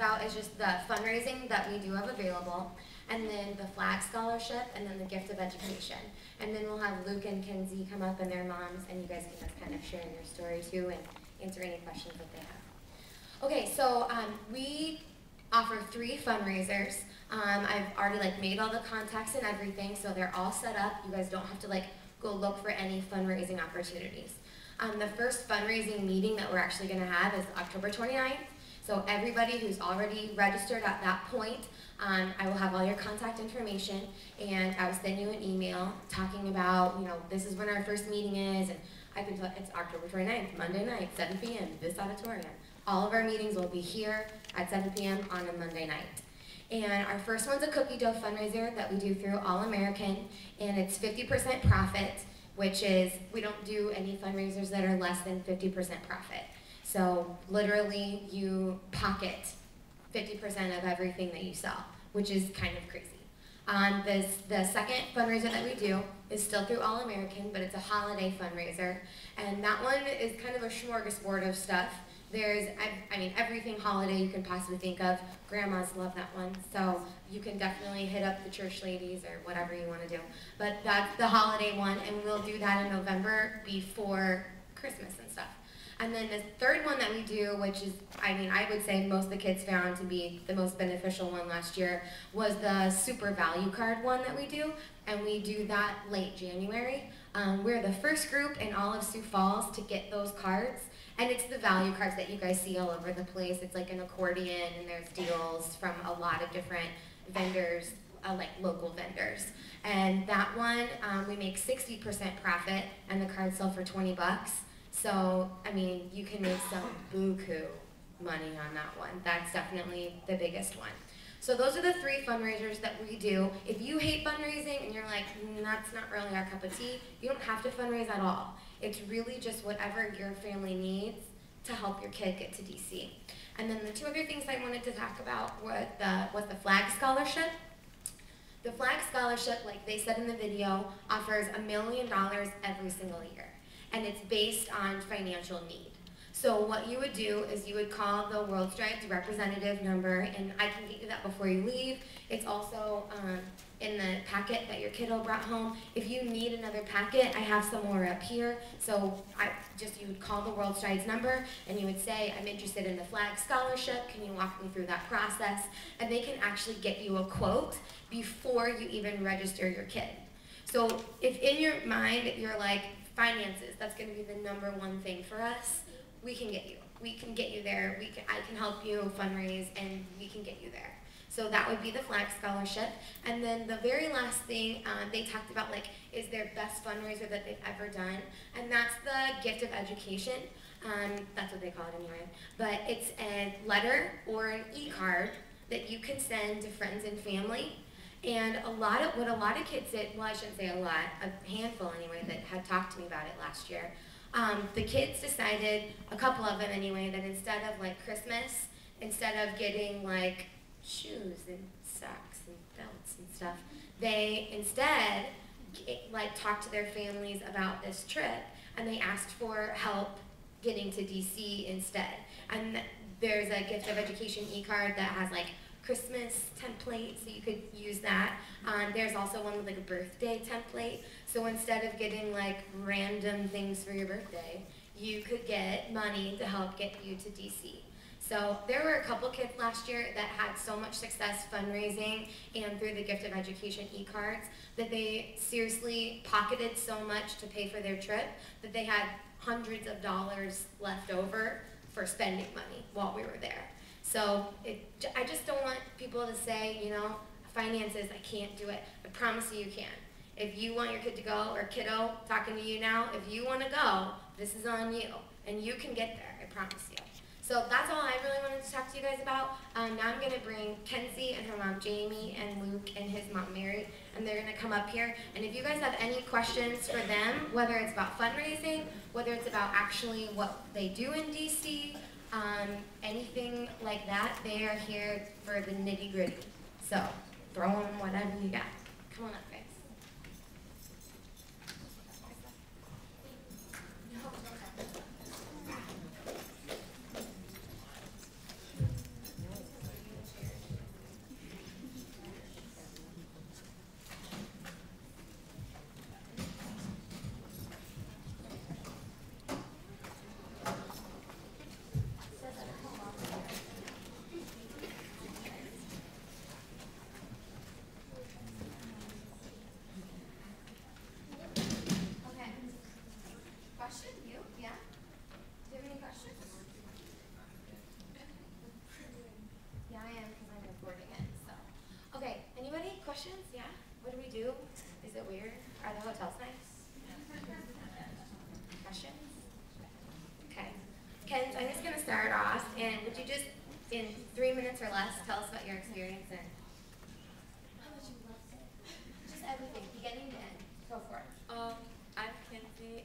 about is just the fundraising that we do have available, and then the flag scholarship, and then the gift of education. And then we'll have Luke and Kenzie come up and their moms, and you guys can just kind of share your story too and answer any questions that they have. Okay, so we offer 3 fundraisers. I've already made all the contacts and everything, so they're all set up. You guys don't have to go look for any fundraising opportunities. The first fundraising meeting that we're actually going to have is October 29th. So everybody who's already registered at that point, I will have all your contact information, and I will send you an email talking about, this is when our first meeting is, and I can tell it's October 29th, Monday night, 7 p.m., this auditorium. All of our meetings will be here at 7 p.m. on a Monday night. And our first one's a cookie dough fundraiser that we do through All American, and it's 50% profit, which is, we don't do any fundraisers that are less than 50% profit. So literally you pocket 50% of everything that you sell, which is kind of crazy. The second fundraiser that we do is still through All American, but it's a holiday fundraiser. And that one is kind of a smorgasbord of stuff. There's, everything holiday you can possibly think of. Grandmas love that one, so you can definitely hit up the church ladies or whatever you want to do. But that's the holiday one, and we'll do that in November before Christmas and stuff. And then the third one that we do, which is, I would say most of the kids found to be the most beneficial one last year, was the Super Value Card one that we do, and we do that late January. We're the first group in all of Sioux Falls to get those cards. And it's the value cards that you guys see all over the place. It's like an accordion, and there's deals from a lot of different vendors, like local vendors. And that one, we make 60% profit, and the cards sell for 20 bucks. So, you can make some buku money on that one. That's definitely the biggest one. So those are the 3 fundraisers that we do. If you hate fundraising and you're like, that's not really our cup of tea, you don't have to fundraise at all. It's really just whatever your family needs to help your kid get to DC. And then the 2 other things I wanted to talk about was the flag scholarship. The flag scholarship, like they said in the video, offers $1 million every single year. And it's based on financial need. So what you would do is you would call the World Strides representative number, and I can get you that before you leave. It's also in the packet that your kiddo brought home. If you need another packet, I have some more up here. So you would call the World Strides number, and you would say, I'm interested in the flag scholarship. Can you walk me through that process? And they can actually get you a quote before you even register your kid. So if in your mind you're like, finances, that's going to be the #1 thing for us, we can get you. We can get you there. I can help you fundraise, and we can get you there. So that would be the flag scholarship. And then the very last thing, they talked about is their best fundraiser that they've ever done, and that's the gift of education. That's what they call it anyway. But it's a letter or an e-card that you can send to friends and family. And what a lot of kids did, well, I shouldn't say a lot, a handful anyway, that had talked to me about it last year. The kids decided, a couple of them anyway, that instead of Christmas, instead of getting shoes and socks and belts and stuff, they instead talked to their families about this trip, and they asked for help getting to DC instead. And there's a gift of education e-card that has Christmas template, so you could use that. There's also one with a birthday template. So instead of getting random things for your birthday, you could get money to help get you to DC. So there were a couple kids last year that had so much success fundraising and through the gift of education e-cards that they seriously pocketed so much to pay for their trip that they had hundreds of dollars left over for spending money while we were there. So I just don't want people to say, finances, I can't do it. I promise you can. If you want your kid to go, or kiddo, talking to you now, if you want to go, this is on you. And you can get there, I promise you. So that's all I really wanted to talk to you guys about. Now I'm going to bring Kenzie and her mom Jamie and Luke and his mom Mary, and they're going to come up here. And if you guys have any questions for them, whether it's about fundraising, whether it's about actually what they do in DC, anything like that, they are here for the nitty-gritty. So throw them whatever you got. Come on up, guys. us. Tell us about your experience and how much you loved it. Just everything, beginning to end. Go for it. I'm Kinsey.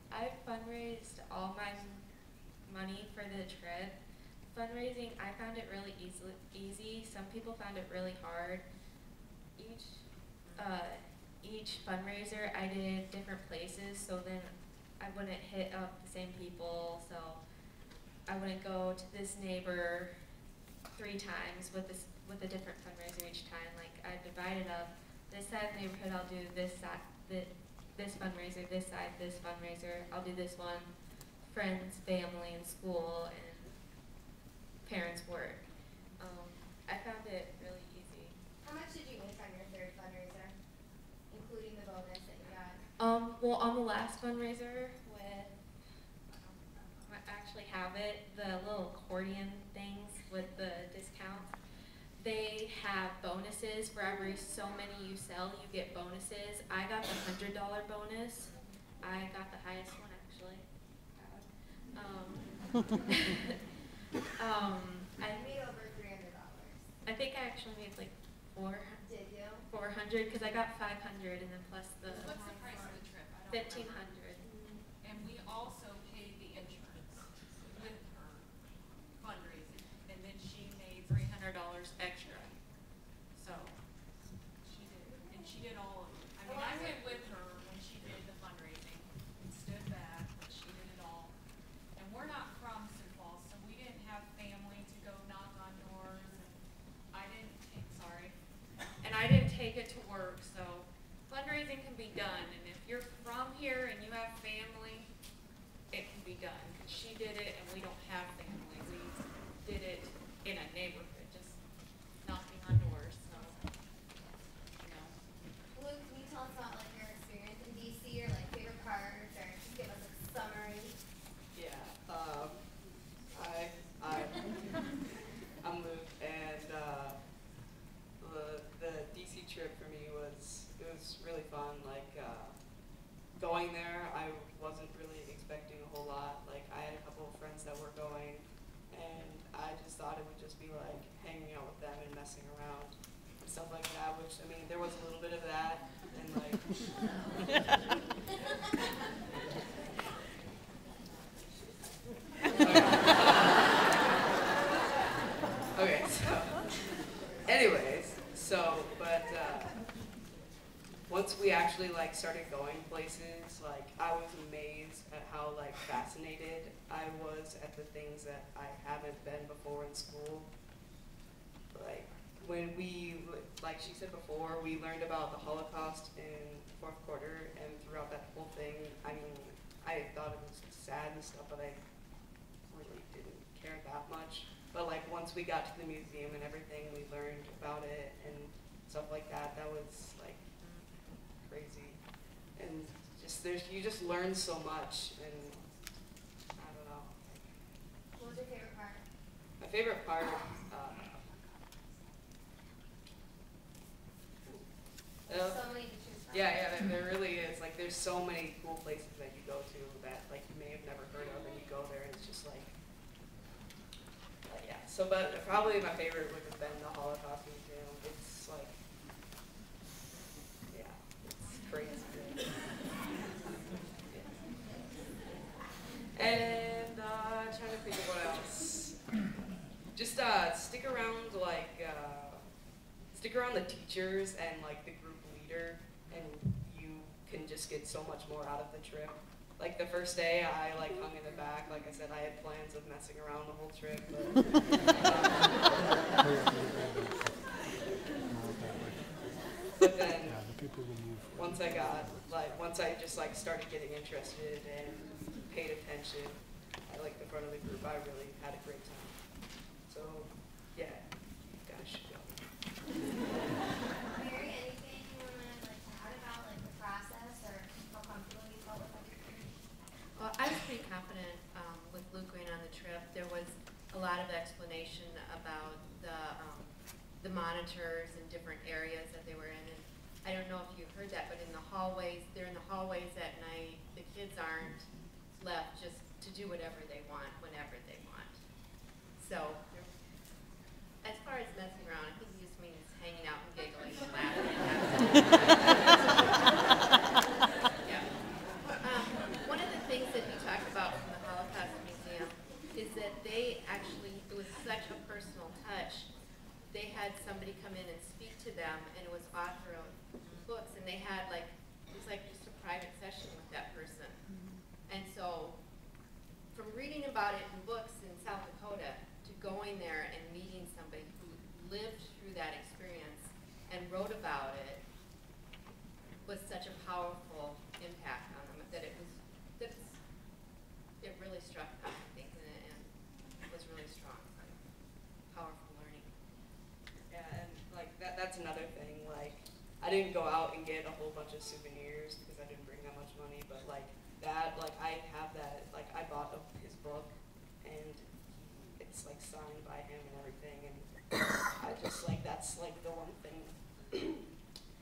I fundraised all my money for the trip. Fundraising, I found it really easy. Some people found it really hard. Each fundraiser I did different places, so then I wouldn't hit up the same people. So I wouldn't go to this neighbor 3 times with a different fundraiser each time. Like I divided up. This side of the neighborhood I'll do this side, this fundraiser. This side, this fundraiser. I'll do this one. Friends, family, and school, and parents' work. I found it really easy. How much did you make on your 3rd fundraiser, including the bonus that you got? Well, on the last fundraiser, I actually have it, the little accordion things with the discounts. They have bonuses for every so many you sell. You get bonuses. I got the $100 bonus. I got the highest one actually. I made over $300. I think I actually made like Did you? 400 because I got 500 and then plus the What's the price of the trip? I don't 1,500. remember. And we also paid the insurance with her fundraising, and then she made $300 extra. So she did all of it. I mean, I went with her when she did the fundraising and stood back, but she did it all. And we're not from Sioux Falls, so we didn't have family to go knock on doors, and I didn't take it to work, so fundraising can be done. And if you're from here and you have family, it can be done. She did it, and we don't have family. We did it in a neighborhood, just knocking on doors. So, you know. Luke, can you tell us about like your experience in DC or like favorite parts, or just give us a summary? Yeah. I'm Luke, and the DC trip for me was really fun. Like going there, I wasn't really expecting a whole lot. Like I had a couple of friends that were going, and I just thought it would just be like hanging out with them and messing around and stuff like that. Which I mean, there was a little bit of that, and like. Okay, but once we actually like started going places, like I was amazed at how like fascinated I was at the things that I haven't been before in school. Like when like she said before, we learned about the Holocaust in 4th quarter, and throughout that whole thing, I mean, I thought it was sad and stuff, but I really didn't care that much. But like once we got to the museum and everything, we learned about it and stuff like that. That was like crazy, and just you just learn so much, and I don't know. What was your favorite part? My favorite part. So many to choose from. Yeah, there really is. Like, there's so many cool places that you go to that like you may have never heard of, and you go there and it's just like. Yeah, so but probably my favorite would have been the Holocaust Museum. It's like, yeah, it's crazy. Yeah. And trying to think of what else. Just stick around the teachers and like the group leader, and you can just get so much more out of the trip. Like the first day, I like hung in the back. Like I said, I had plans of messing around the whole trip, but then once I just like started getting interested and paid attention, I like the front of the group. I really had a great time. So yeah, you guys should go. Mary, anything you want to like add about like the process or how comfortable you felt with everything? Well, I was pretty confident with Luke going on the trip. There was a lot of explanation about the monitors and different areas that they were in. And I don't know if you heard that, but in the hallways, they're in the hallways at night. The kids aren't left just to do whatever they want, whenever they want. So as far Touch, they had somebody come in and speak to them, and it was author of books, and they had like, it was like just a private session with that person. And so, from reading about it in books in South Dakota to going there and meeting somebody who lived through that experience and wrote about it was such a powerful impact on them that it really struck them, I think, and it was really strong, powerful learning. Yeah, and like that's another thing. Like, I didn't go out and get a whole bunch of souvenirs because I didn't bring that much money, but like that, like I have that, like I bought his book and it's like signed by him and everything, and I just like, that's like the one thing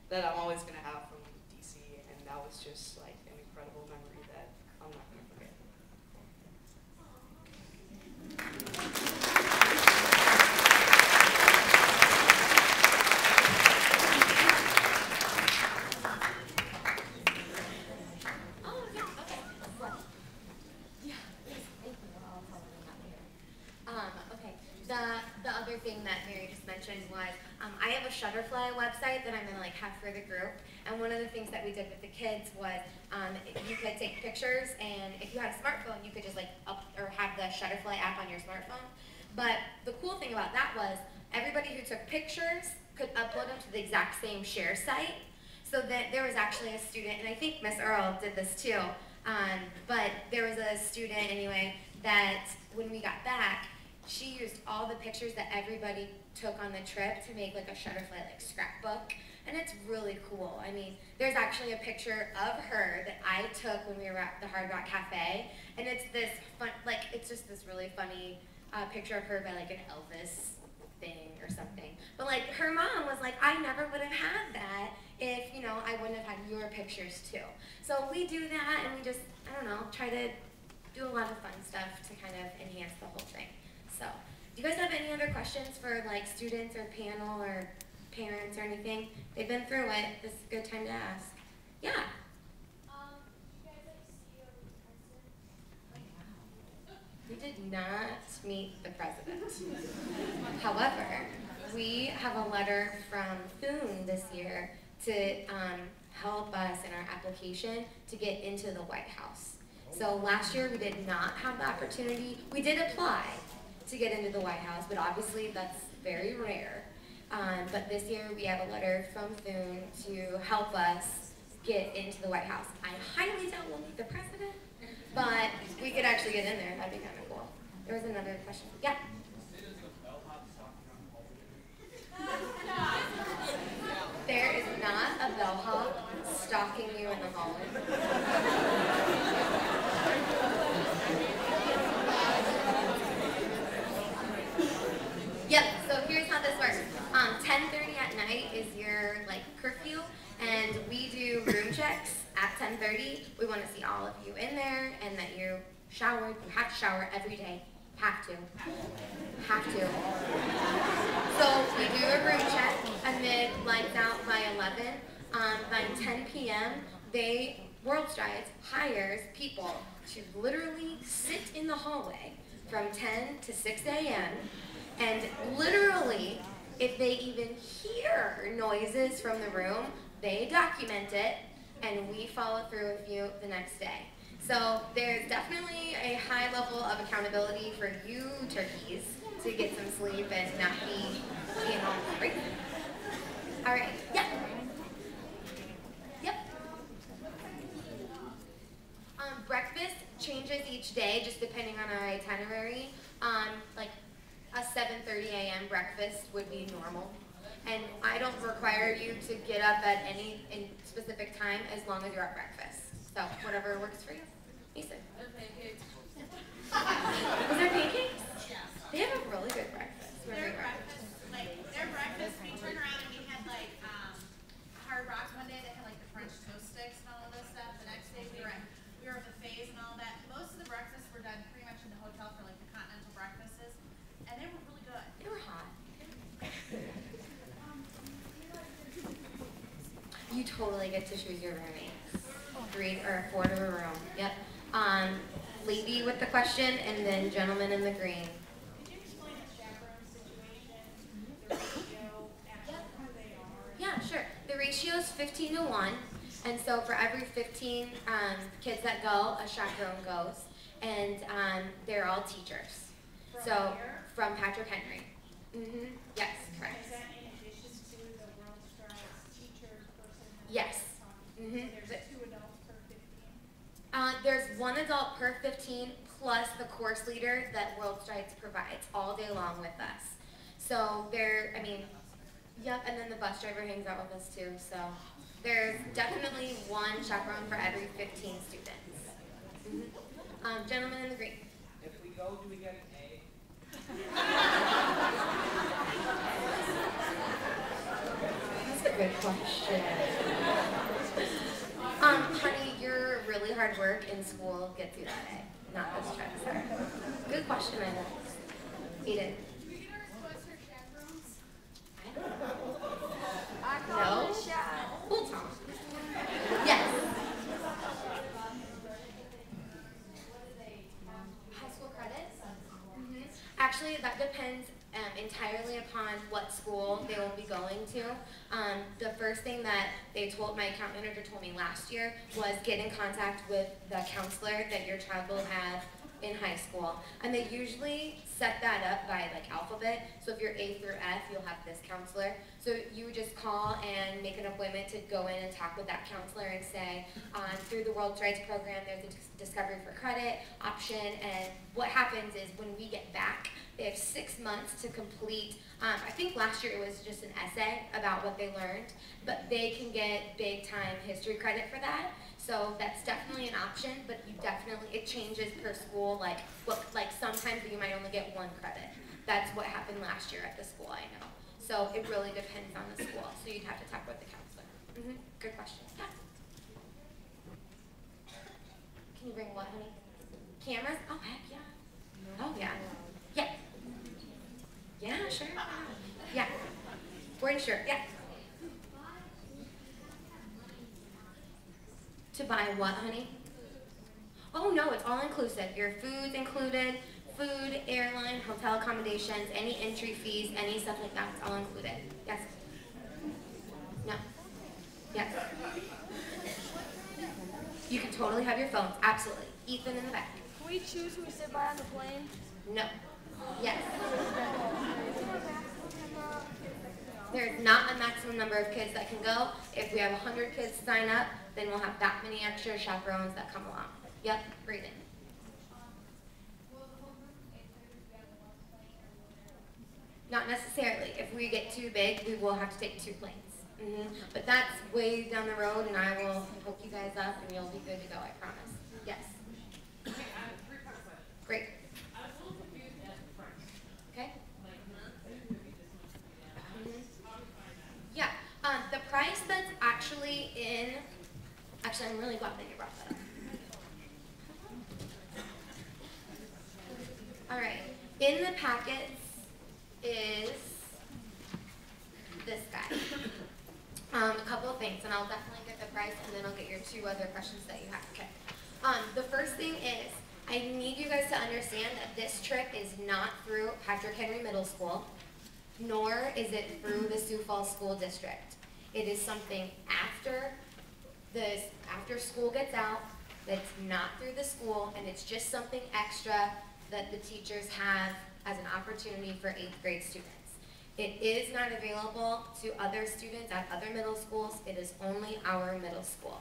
that I'm always gonna have from DC, and that was just like an incredible memory that I'm not gonna forget. The other thing that Mary just mentioned was I have a Shutterfly website that I'm gonna like have for the group, and one of the things that we did with the kids was you could take pictures, and if you had a smartphone, you could just like have the Shutterfly app on your smartphone. But the cool thing about that was everybody who took pictures could upload them to the exact same share site. So that there was actually a student, and I think Miss Earl did this too, but there was a student anyway that when we got back, she used all the pictures that everybody took on the trip to make like a Shutterfly like scrapbook, and it's really cool. I mean, there's actually a picture of her that I took when we were at the Hard Rock Cafe, and it's this fun, like it's just this really funny picture of her by like an Elvis thing or something. But like her mom was like, I never would have had that if, you know, I wouldn't have had your pictures too. So we do that, and we just, I don't know, try to do a lot of fun stuff to kind of enhance the whole thing. So, do you guys have any other questions for like students or panel or parents or anything? They've been through it. This is a good time to ask. Yeah. You guys like see the president? We did not meet the president. However, we have a letter from Thune this year to help us in our application to get into the White House. So last year we did not have the opportunity. We did apply to get into the White House, but obviously that's very rare. But this year we have a letter from Thune to help us get into the White House. I highly doubt we'll meet the president, but we could actually get in there. That'd be kind of cool. There was another question. Yeah? There is not a bellhop stalking you in the hallway. Yep, so here's how this works. 10:30 at night is your like curfew, and we do room checks at 10:30. We want to see all of you in there and that you showered. You have to shower every day. Have to. Have to. So we do a room check, and then lights out by 11. By 10 p.m., World Strides hires people to literally sit in the hallway from 10 to 6 a.m. And literally, if they even hear noises from the room, they document it, and we follow through with you the next day. So there's definitely a high level of accountability for you turkeys to get some sleep and not be being home crazy. All right, yeah. Yep. Breakfast changes each day, just depending on our itinerary. Like a 7:30 a.m. breakfast would be normal. And I don't require you to get up at any specific time as long as you're at breakfast. So whatever works for you. Mason. Or pancakes. Was there pancakes? Yeah. They have a really good breakfast. Their breakfast, we turned around and we had like Hard Rock one day. They had like the French toast sticks and all of this stuff. The next day we were at buffets and all that. Most of the breakfasts were done pretty much in the hotel for like the continental breakfasts, and they were really good. They were hot. You totally get to choose your roommates. 3 or 4 to a room. Yep. Lady with the question, and then gentleman in the green. Could you explain the chaperone situation? 15 to 1, and so for every 15 kids that go, a chaperone goes, and they're all teachers. So from Patrick Henry. Yes, correct. Is that in addition to the World Strides teachers person? Yes. So there's 2 adults per 15? There's 1 adult per 15 plus the course leader that World Strides provides all day long with us. So yep, and then the bus driver hangs out with us too. So there's definitely 1 chaperone for every 15 students. Gentleman in the green. If we go, do we get an A? That's a good question. Honey, your really hard work in school gets you that A, not this trimester. Good question, I know. Eden. Do we get our requests for chaperones? No? We'll talk. Yes. High school credits? Actually, that depends entirely upon what school they will be going to. The first thing that my account manager told me last year was get in contact with the counselor that your child will have in high school. And they usually set that up by like alphabet. So if you're A through F, you'll have this counselor. So you would just call and make an appointment to go in and talk with that counselor and say, through the World Strides program, there's a Discovery for Credit option. And what happens is when we get back, they have 6 months to complete. I think last year it was just an essay about what they learned, but they can get big time history credit for that. So that's definitely an option, but it changes per school. Like sometimes you might only get 1 credit. That's what happened last year at the school, I know. So it really depends on the school. So you'd have to talk with the counselor. Good question. Yeah. Can you bring what, honey? Cameras? Oh, heck yeah. Oh, yeah. Yeah. Yeah, sure. Yeah. We're insured. Yeah. To buy what, honey? Oh, no, it's all inclusive. Your food's included, food, airline, hotel accommodations, any entry fees, any stuff like that. It's all included. Yes? No? Yes? You can totally have your phones. Absolutely. Ethan in the back. Can we choose who we sit by on the plane? No. Yes? There's not a maximum number of kids that can go. If we have 100 kids sign up, then we'll have that many extra chaperones that come along. Yep, breathing. Not necessarily. If we get too big, we will have to take 2 planes. But that's way down the road, and I will hook you guys up, and you'll be good to go, I promise. Yes? Okay, I have 3 quick questions. Great. I was a little confused at the price. Okay? Like, it could be this much, it could be that much. How do we find that? Yeah. The price that's actually in, I'm really glad that you brought that up. All right. In the packets is this guy. A couple of things, and I'll definitely get the price, and then I'll get your 2 other questions that you have. Okay. The first thing is, I need you guys to understand that this trip is not through Patrick Henry Middle School, nor is it through the Sioux Falls School District. It is something after school gets out, that's not through the school, and it's just something extra that the teachers have as an opportunity for 8th grade students. It is not available to other students at other middle schools. It is only our middle school.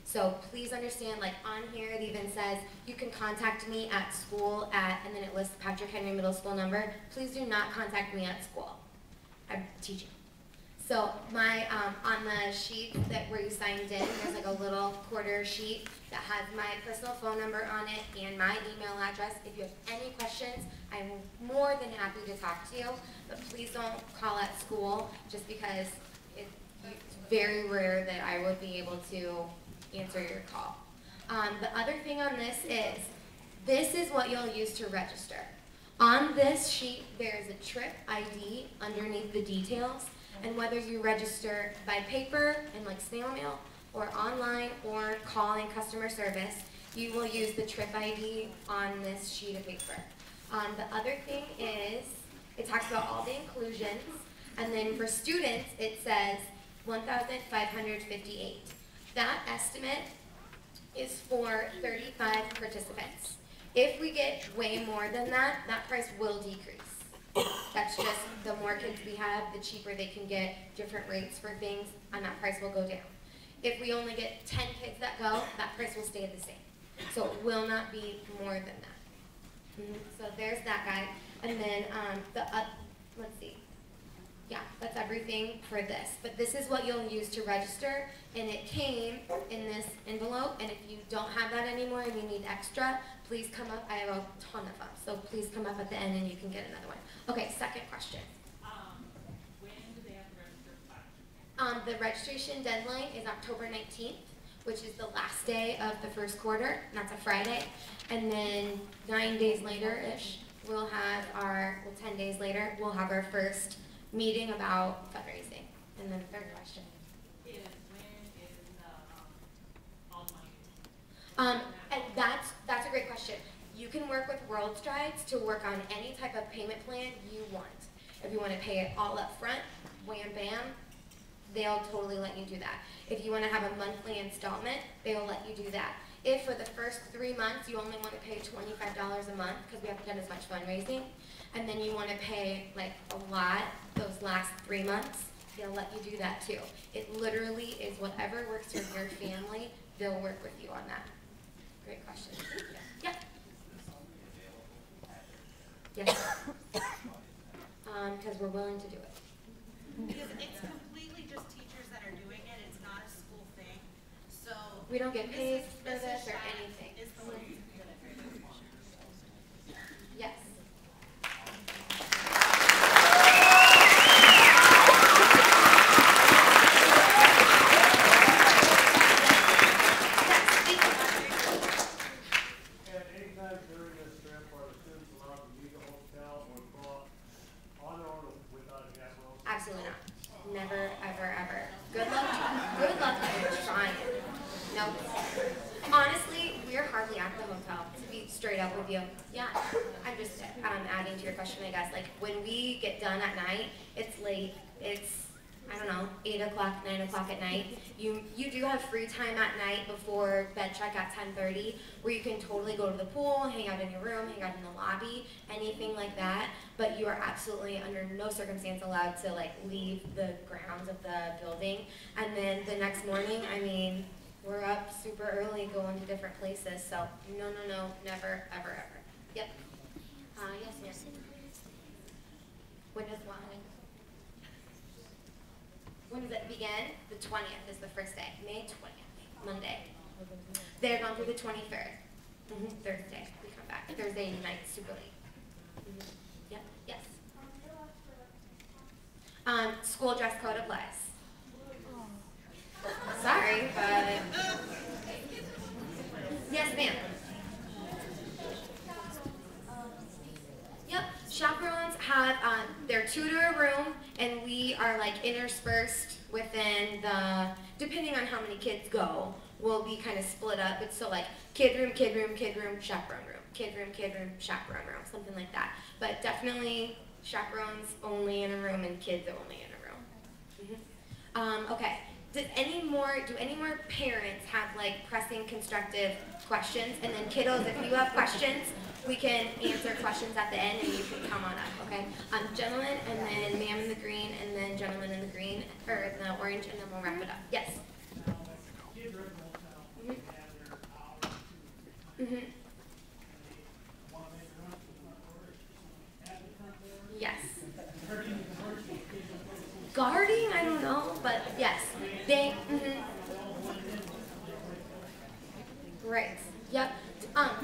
So please understand, like on here it even says, you can contact me at school at, and then it lists Patrick Henry Middle School number. Please do not contact me at school. I'm teaching. So my, on the sheet where you signed in, there's like a little quarter sheet that has my personal phone number on it and my email address. If you have any questions, I'm more than happy to talk to you, but please don't call at school just because it's very rare that I would be able to answer your call. The other thing on this is what you'll use to register. On this sheet, there's a trip ID underneath the details, and whether you register by paper and like snail mail, or online, or calling customer service, you will use the trip ID on this sheet of paper. The other thing is, it talks about all the inclusions, and then for students, it says, 1,558. That estimate is for 35 participants. If we get way more than that, that price will decrease. That's just, the more kids we have, the cheaper they can get different rates for things, and that price will go down. If we only get 10 kids that go, that price will stay the same. So it will not be more than that. So there's that guy. And then let's see. Yeah, that's everything for this. But this is what you'll use to register, and it came in this envelope. And if you don't have that anymore and you need extra, please come up. I have a ton of them, so please come up at the end and you can get another one. Okay, second question. When do they have to register? The registration deadline is October 19th, which is the last day of the first quarter, and that's a Friday. And then 9 days later-ish, we'll have 10 days later, we'll have our first meeting about fundraising. And then third question. When is all the money? And that's a great question. You can work with World Strides to work on any type of payment plan you want. If you want to pay it all up front, wham bam, they'll totally let you do that. If you want to have a monthly installment, they will let you do that. If for the first 3 months you only want to pay $25 a month, because we haven't done as much fundraising, and then you want to pay like a lot those last 3 months, they'll let you do that too. It literally is whatever works for your family, they'll work with you on that. Great question. Yeah. Yes. Because we're willing to do it. Because it's completely just teachers that are doing it, it's not a school thing, so. We don't get paid for Mrs. this or Shine anything. is the one. Yes. At any time during this trip, are the students allowed to leave the hotel or go on their own without a chaperone? Absolutely not. Never, ever, ever. Good luck. Good luck trying. Nope. Honestly, we're hardly at the hotel, to be straight up with you. Yeah. I'm just adding to your question, I guess. Like, when we get done at night, it's late. It's, I don't know, 8 o'clock, 9 o'clock at night. You do have free time at night before bed check at 10:30, where you can totally go to the pool, hang out in your room, hang out in the lobby, anything like that. But you are absolutely under no circumstance allowed to like leave the grounds of the building. And then the next morning, I mean, we're up super early going to different places. So no, never, ever, ever. Yep. Yes. When does what? When does it begin? The 20th is the first day. May 20th, Monday. They're gone through the 23rd. Thursday, we come back. Thursday night, super late. Yep, yes. School dress code applies. Sorry, but. Yes, ma'am. Yep, chaperones have their tutor room, and we are like interspersed within the, depending on how many kids go, we'll be kind of split up. It's so like kid room, chaperone room, kid room, chaperone room, something like that. But definitely chaperones only in a room and kids only in a room. Okay. Do any more parents have like pressing constructive questions? And then kiddos, if you have questions, we can answer questions at the end and you can come on up, okay? Gentlemen, and then ma'am in the green, and then gentleman in the green, or in the orange, and then we'll wrap it up. Yes? Yes. Guarding, I don't know, but yes, they, Right, yep.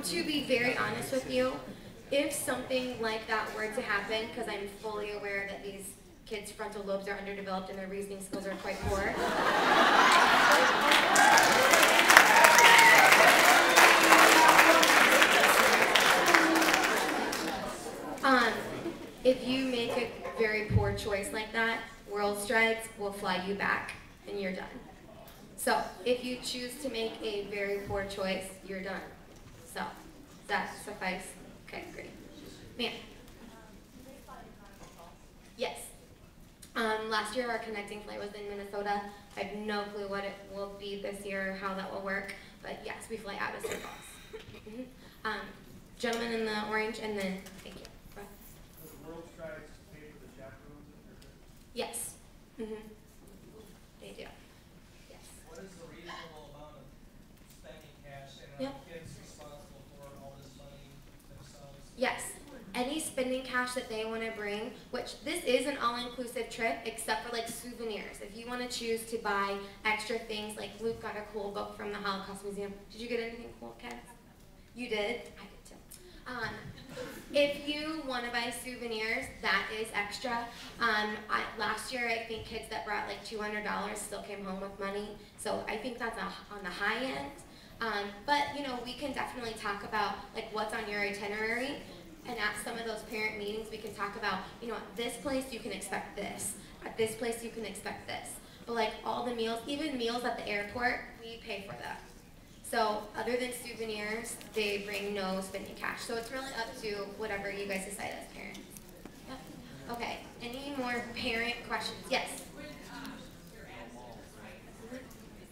To be very honest with you, if something like that were to happen, because I'm fully aware that these kids' frontal lobes are underdeveloped and their reasoning skills are quite poor. If you make a very poor choice like that, World Strides will fly you back and you're done. So if you choose to make a very poor choice, you're done. So does that suffice? Okay, great. Ma'am. Yes. Last year our connecting flight was in Minnesota. I have no clue what it will be this year, or how that will work, but yes, we fly out of Sioux Falls. Gentleman in the orange, and then, thank you. Go ahead. Does the World Strides pay for the chaperones at your trip? Yes. They do. Yes. What is the reasonable amount of spending cash, and Yep. are kids responsible for all this money themselves? Yes. Any spending cash that they want to bring, which this is an all-inclusive trip, except for like souvenirs. If you want to choose to buy extra things, like Luke got a cool book from the Holocaust Museum. Did you get anything cool, Ken? You did? I did too. If you want to buy souvenirs, that is extra. Last year, I think kids that brought like $200 still came home with money. So I think that's on the high end. But you know, we can definitely talk about like what's on your itinerary. And at some of those parent meetings, we can talk about, you know, at this place you can expect this. At this place you can expect this. But like all the meals, even meals at the airport, we pay for that. So other than souvenirs, they bring no spending cash. So it's really up to whatever you guys decide as parents. Yep. Okay, any more parent questions? Yes? When, your ancestors, right,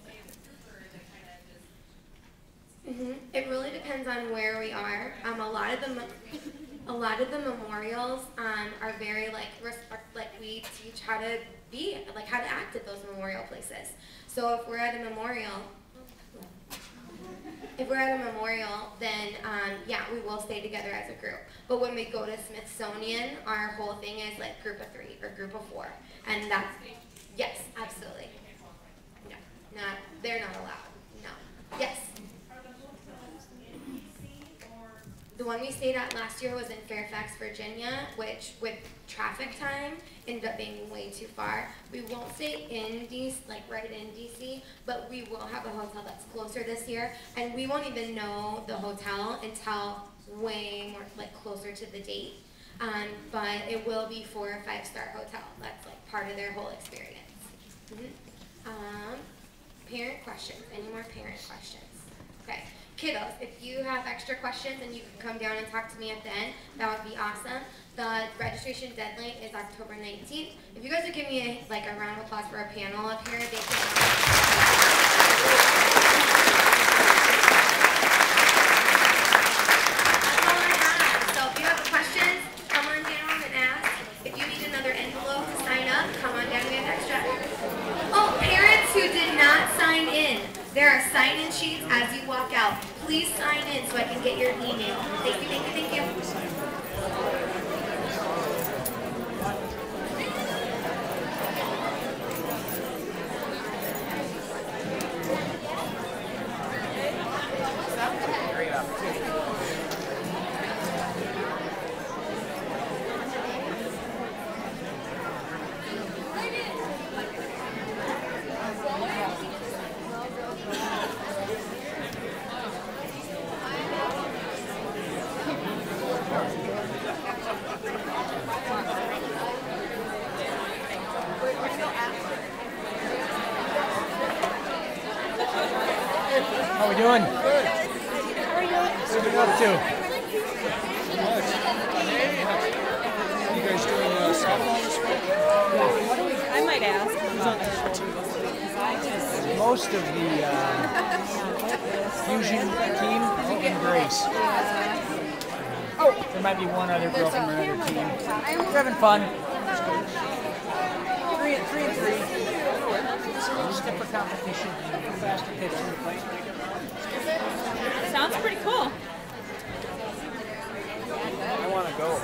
say the trooper, they kind of just. It really depends on where we are. A lot of the memorials are very like we teach how to be, like how to act at those memorial places. So if we're at a memorial, then yeah, we will stay together as a group. But when we go to Smithsonian, our whole thing is like group of 3 or group of 4, and that's yes, absolutely. No, they're not allowed. No. Yes. The one we stayed at last year was in Fairfax, Virginia, which with traffic time ended up being way too far. We won't stay in DC, like right in DC, but we will have a hotel that's closer this year, and we won't even know the hotel until way more, like closer to the date. But it will be 4 or 5-star hotel. That's like part of their whole experience. Parent questions. Any more parent questions? Okay. Kiddos, if you have extra questions and you can come down and talk to me at the end, that would be awesome. The registration deadline is October 19th. If you guys would give me a round of applause for our panel up here, they That's all I have. So if you have questions, come on down and ask. If you need another envelope to sign up, come on down, we have extra. Oh, parents who did not sign in. There are sign-in sheets as you walk out. Please sign in so I can get your email. Thank you, thank you, thank you. How we doing? Good. How are you? What are you up to? You guys doing softball this week? I might ask. Most of the fusion team in Grace. Oh, there might be one other girl from another team. We're having fun. 3 and 3. Just for competition. Faster pitch in the plate. Sounds pretty cool. I want to go.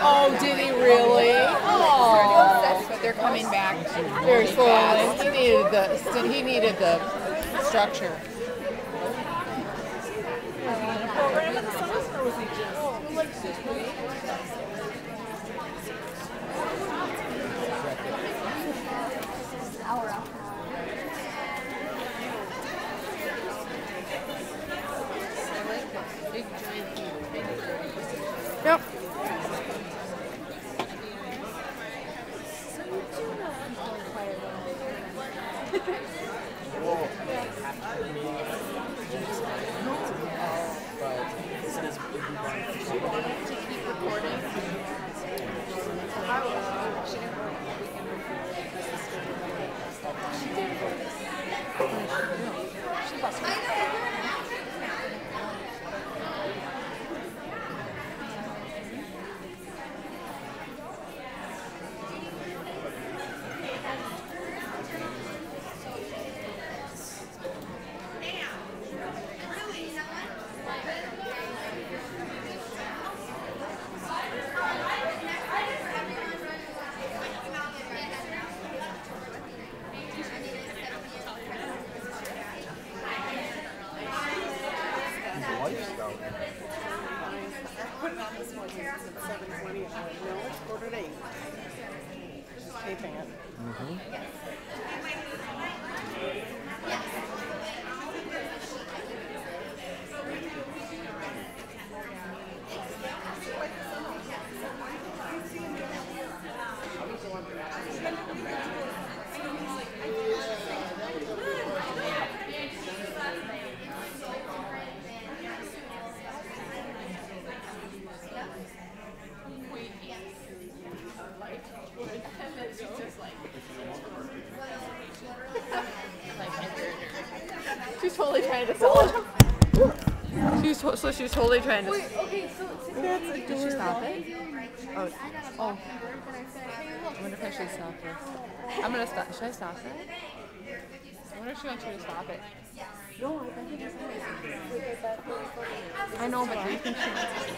Oh, did he really? Oh, but they're coming back very fast. He needed the structure. Yep. like it's at 7:20 and I'm like, no, it's 7:45. Just taping it. She's totally trying to sell it. So she's totally trying to. Wait, okay, so Did she stop it? Oh. Oh. I wonder if I should stop this. I'm gonna stop. Should I stop it? I wonder if she wants you to stop it. no, I think it's nice. I know, but do you think she wants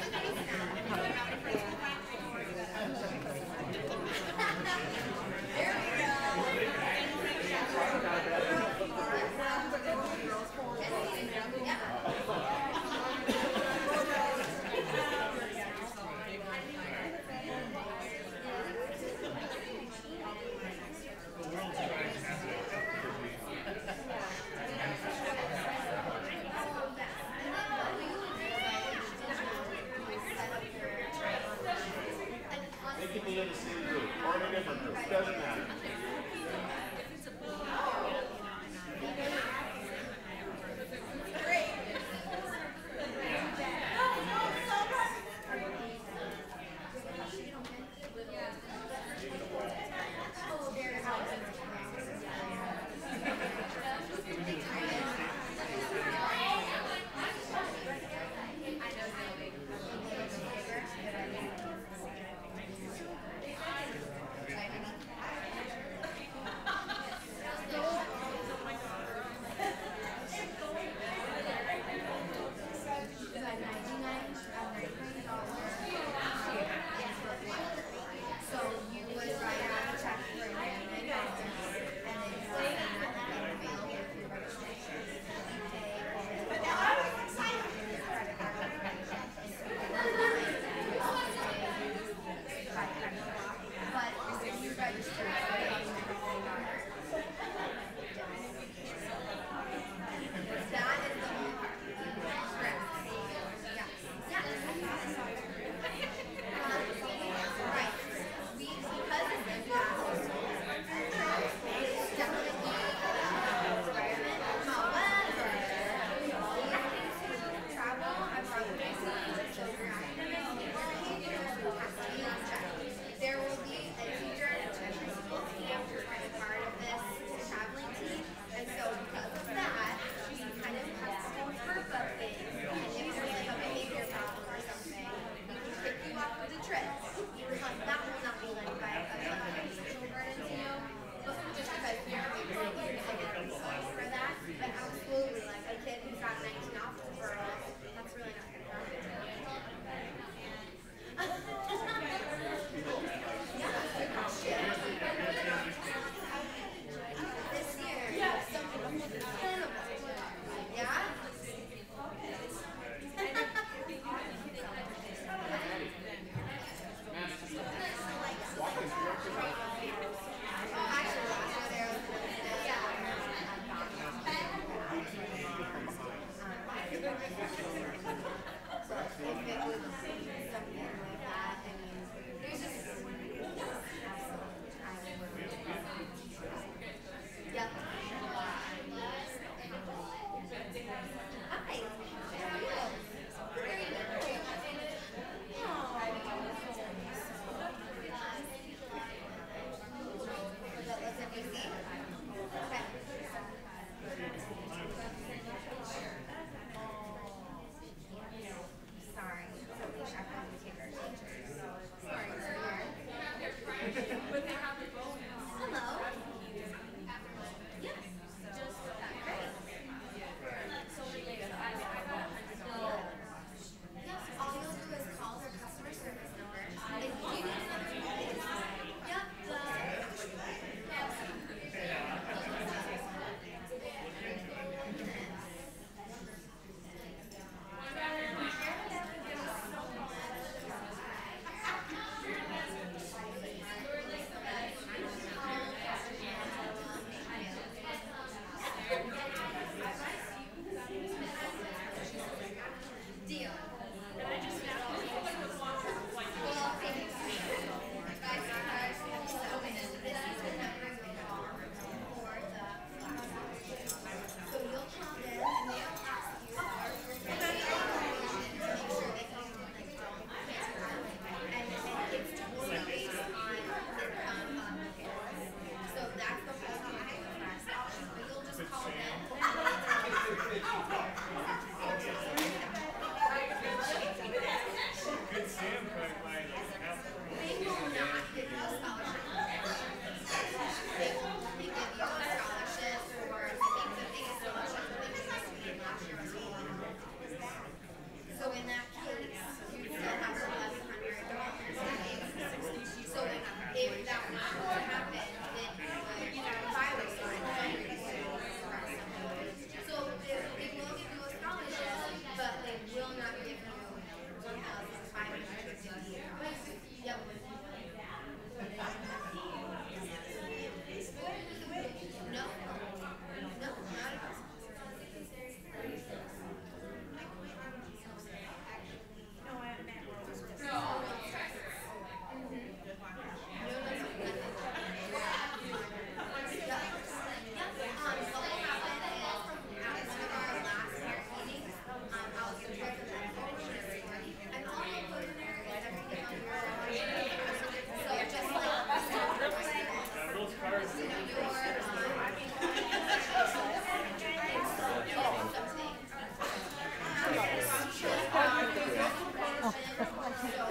They can be in the same group or in a different group, doesn't matter.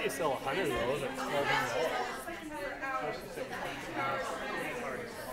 you sell 100 of those at $1,200. That's just expensive. Hard to sell.